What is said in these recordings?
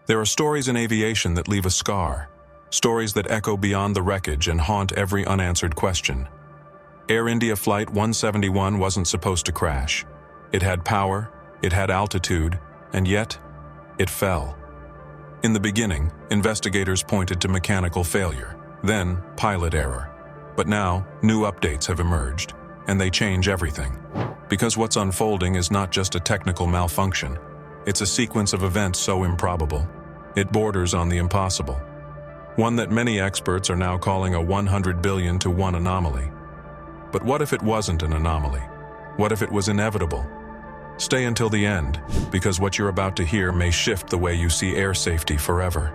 There are stories in aviation that leave a scar, stories that echo beyond the wreckage and haunt every unanswered question. Air India Flight 171 wasn't supposed to crash. It had power, it had altitude, and yet, it fell. In the beginning, investigators pointed to mechanical failure, then pilot error. But now, new updates have emerged, and they change everything. Because what's unfolding is not just a technical malfunction, it's a sequence of events so improbable, it borders on the impossible. One that many experts are now calling a 100 billion to 1 anomaly. But what if it wasn't an anomaly? What if it was inevitable? Stay until the end, because what you're about to hear may shift the way you see air safety forever.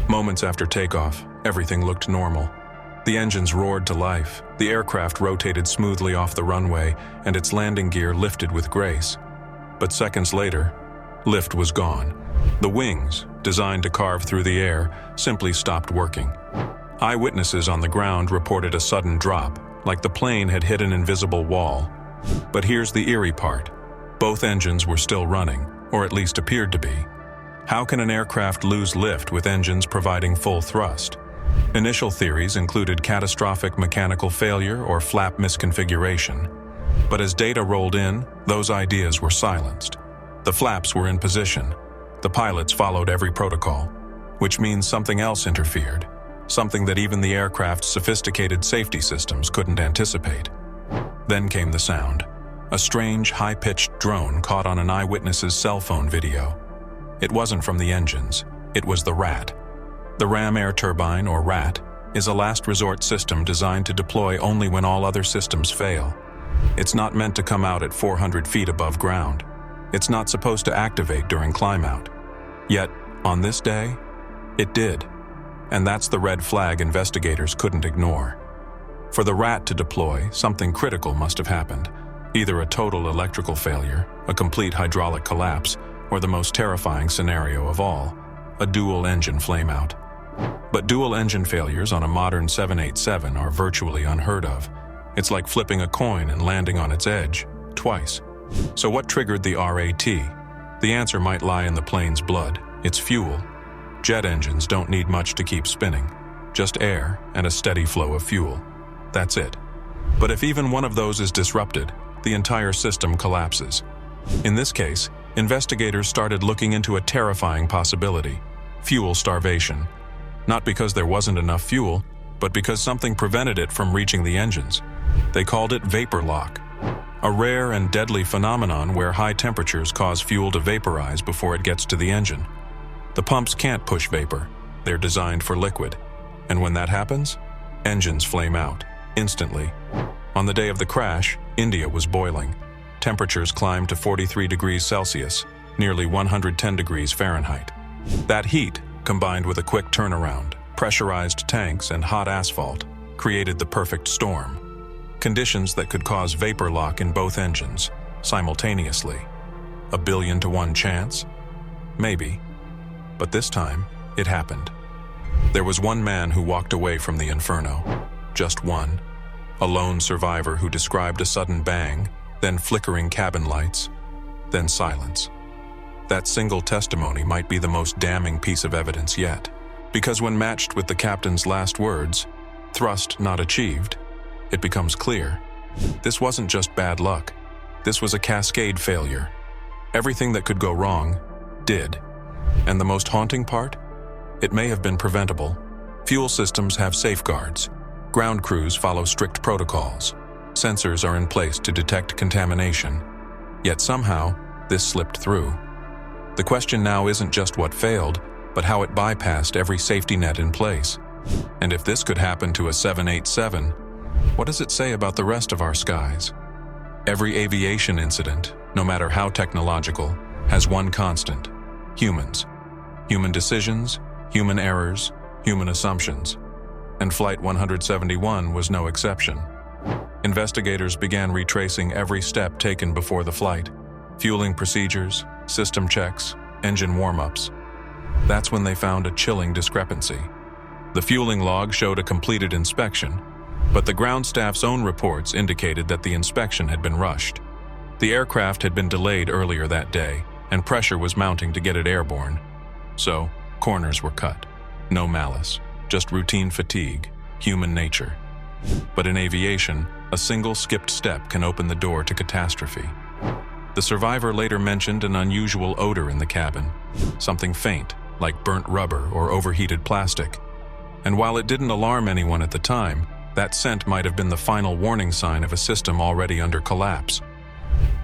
Moments after takeoff, everything looked normal. The engines roared to life, the aircraft rotated smoothly off the runway, and its landing gear lifted with grace. But seconds later, lift was gone. The wings, designed to carve through the air, simply stopped working. Eyewitnesses on the ground reported a sudden drop, like the plane had hit an invisible wall. But here's the eerie part. Both engines were still running, or at least appeared to be. How can an aircraft lose lift with engines providing full thrust? Initial theories included catastrophic mechanical failure or flap misconfiguration. But as data rolled in, those ideas were silenced. The flaps were in position. The pilots followed every protocol, which means something else interfered, something that even the aircraft's sophisticated safety systems couldn't anticipate. Then came the sound. A strange, high-pitched drone caught on an eyewitness's cell phone video. It wasn't from the engines, it was the RAT. The Ram Air Turbine, or RAT, is a last resort system designed to deploy only when all other systems fail. It's not meant to come out at 400 feet above ground. It's not supposed to activate during climb-out. Yet, on this day, it did. And that's the red flag investigators couldn't ignore. For the RAT to deploy, something critical must have happened. Either a total electrical failure, a complete hydraulic collapse, or the most terrifying scenario of all, a dual-engine flameout. But dual-engine failures on a modern 787 are virtually unheard of. It's like flipping a coin and landing on its edge, twice. So what triggered the RAT? The answer might lie in the plane's blood, its fuel. Jet engines don't need much to keep spinning, just air and a steady flow of fuel. That's it. But if even one of those is disrupted, the entire system collapses. In this case, investigators started looking into a terrifying possibility: fuel starvation. Not because there wasn't enough fuel, but because something prevented it from reaching the engines. They called it vapor lock, a rare and deadly phenomenon where high temperatures cause fuel to vaporize before it gets to the engine. The pumps can't push vapor, they're designed for liquid. And when that happens, engines flame out, instantly. On the day of the crash, India was boiling. Temperatures climbed to 43 degrees Celsius, nearly 110 degrees Fahrenheit. That heat, combined with a quick turnaround, pressurized tanks, and hot asphalt, created the perfect storm. Conditions that could cause vapor lock in both engines, simultaneously. 1 billion to 1 chance? Maybe. But this time, it happened. There was one man who walked away from the inferno. Just one. A lone survivor who described a sudden bang, then flickering cabin lights, then silence. That single testimony might be the most damning piece of evidence yet, because when matched with the captain's last words, thrust not achieved, it becomes clear. This wasn't just bad luck. This was a cascade failure. Everything that could go wrong, did. And the most haunting part? It may have been preventable. Fuel systems have safeguards. Ground crews follow strict protocols. Sensors are in place to detect contamination. Yet somehow, this slipped through. The question now isn't just what failed, but how it bypassed every safety net in place. And if this could happen to a 787, what does it say about the rest of our skies? Every aviation incident, no matter how technological, has one constant: humans. Human decisions, human errors, human assumptions. And Flight 171 was no exception. Investigators began retracing every step taken before the flight: fueling procedures, system checks, engine warm-ups. That's when they found a chilling discrepancy. The fueling log showed a completed inspection, but the ground staff's own reports indicated that the inspection had been rushed. The aircraft had been delayed earlier that day, and pressure was mounting to get it airborne. So, corners were cut. No malice, just routine fatigue, human nature. But in aviation, a single skipped step can open the door to catastrophe. The survivor later mentioned an unusual odor in the cabin, something faint, like burnt rubber or overheated plastic. And while it didn't alarm anyone at the time, that scent might have been the final warning sign of a system already under collapse.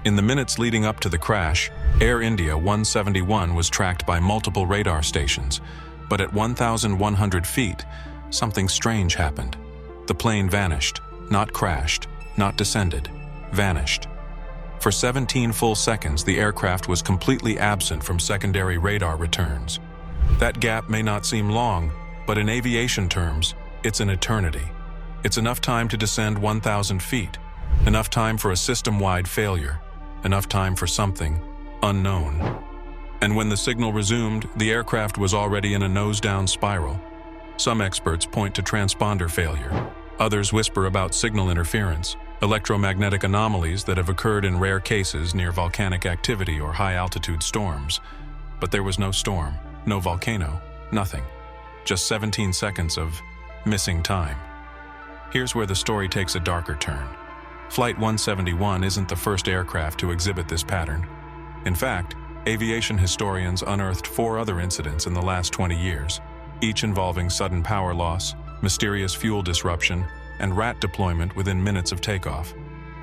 In the minutes leading up to the crash, Air India 171 was tracked by multiple radar stations, but at 1,100 feet, something strange happened. The plane vanished, not crashed, not descended, vanished. For 17 full seconds, the aircraft was completely absent from secondary radar returns. That gap may not seem long, but in aviation terms, it's an eternity. It's enough time to descend 1,000 feet, enough time for a system-wide failure, enough time for something unknown. And when the signal resumed, the aircraft was already in a nose-down spiral. Some experts point to transponder failure. Others whisper about signal interference, electromagnetic anomalies that have occurred in rare cases near volcanic activity or high-altitude storms. But there was no storm, no volcano, nothing. Just 17 seconds of missing time. Here's where the story takes a darker turn. Flight 171 isn't the first aircraft to exhibit this pattern. In fact, aviation historians unearthed 4 other incidents in the last 20 years, each involving sudden power loss, mysterious fuel disruption, and rat deployment within minutes of takeoff.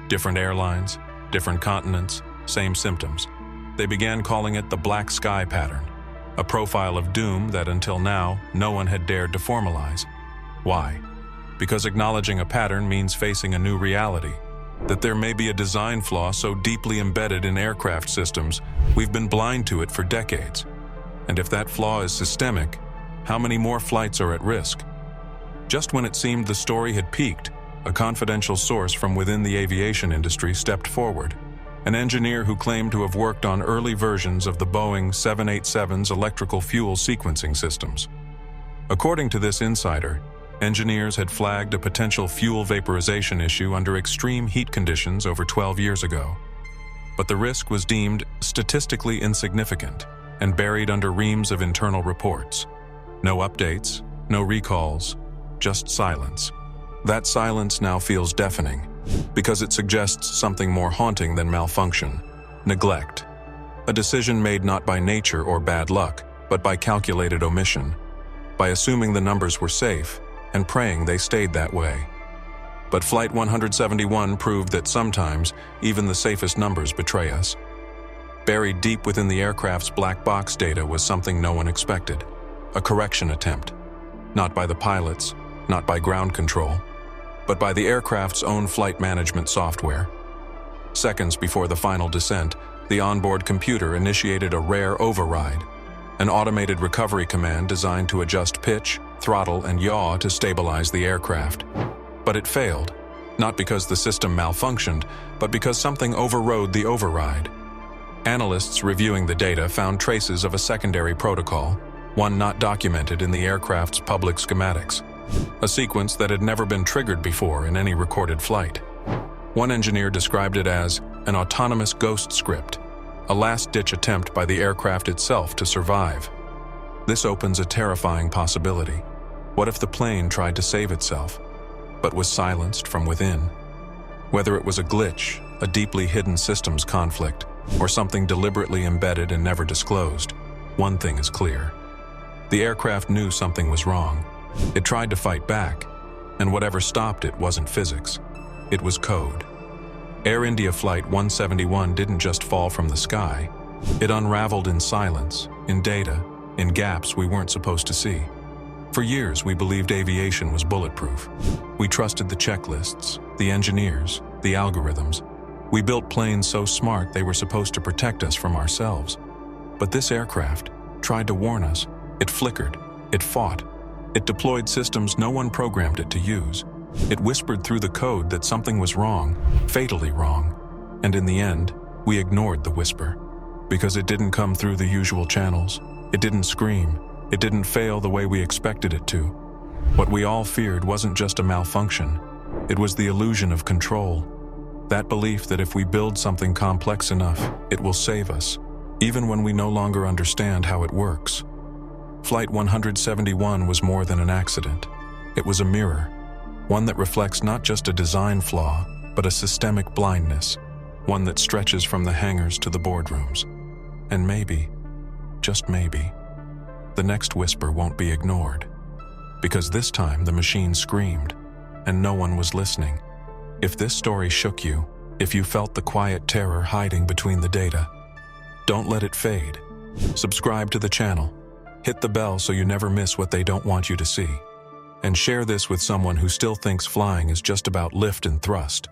Different airlines, different continents, same symptoms. They began calling it the black sky pattern, a profile of doom that until now no one had dared to formalize. Why? Because acknowledging a pattern means facing a new reality, that there may be a design flaw so deeply embedded in aircraft systems we've been blind to it for decades. And if that flaw is systemic, how many more flights are at risk? Just when it seemed the story had peaked, a confidential source from within the aviation industry stepped forward, an engineer who claimed to have worked on early versions of the Boeing 787's electrical fuel sequencing systems. According to this insider, engineers had flagged a potential fuel vaporization issue under extreme heat conditions over 12 years ago. But the risk was deemed statistically insignificant and buried under reams of internal reports. No updates, no recalls, just silence. That silence now feels deafening, because it suggests something more haunting than malfunction: neglect. A decision made not by nature or bad luck, but by calculated omission, by assuming the numbers were safe and praying they stayed that way. But Flight 171 proved that sometimes even the safest numbers betray us. Buried deep within the aircraft's black box data was something no one expected: a correction attempt. Not by the pilots, not by ground control, but by the aircraft's own flight management software. Seconds before the final descent, the onboard computer initiated a rare override, an automated recovery command designed to adjust pitch, throttle, and yaw to stabilize the aircraft. But it failed, not because the system malfunctioned, but because something overrode the override. Analysts reviewing the data found traces of a secondary protocol, one not documented in the aircraft's public schematics, a sequence that had never been triggered before in any recorded flight. One engineer described it as an autonomous ghost script, a last-ditch attempt by the aircraft itself to survive. This opens a terrifying possibility. What if the plane tried to save itself, but was silenced from within? Whether it was a glitch, a deeply hidden systems conflict, or something deliberately embedded and never disclosed, one thing is clear. The aircraft knew something was wrong. It tried to fight back, and whatever stopped it wasn't physics. It was code. Air India Flight 171 didn't just fall from the sky. It unraveled in silence, in data, in gaps we weren't supposed to see. For years, we believed aviation was bulletproof. We trusted the checklists, the engineers, the algorithms. We built planes so smart they were supposed to protect us from ourselves. But this aircraft tried to warn us. It flickered. It fought. It deployed systems no one programmed it to use. It whispered through the code that something was wrong, fatally wrong. And in the end, we ignored the whisper, because it didn't come through the usual channels. It didn't scream. It didn't fail the way we expected it to. What we all feared wasn't just a malfunction. It was the illusion of control. That belief that if we build something complex enough, it will save us, even when we no longer understand how it works. Flight 171 was more than an accident. It was a mirror, one that reflects not just a design flaw, but a systemic blindness, one that stretches from the hangars to the boardrooms. And maybe, just maybe, the next whisper won't be ignored. Because this time the machine screamed, and no one was listening. If this story shook you, if you felt the quiet terror hiding between the data, don't let it fade. Subscribe to the channel. Hit the bell so you never miss what they don't want you to see. And share this with someone who still thinks flying is just about lift and thrust.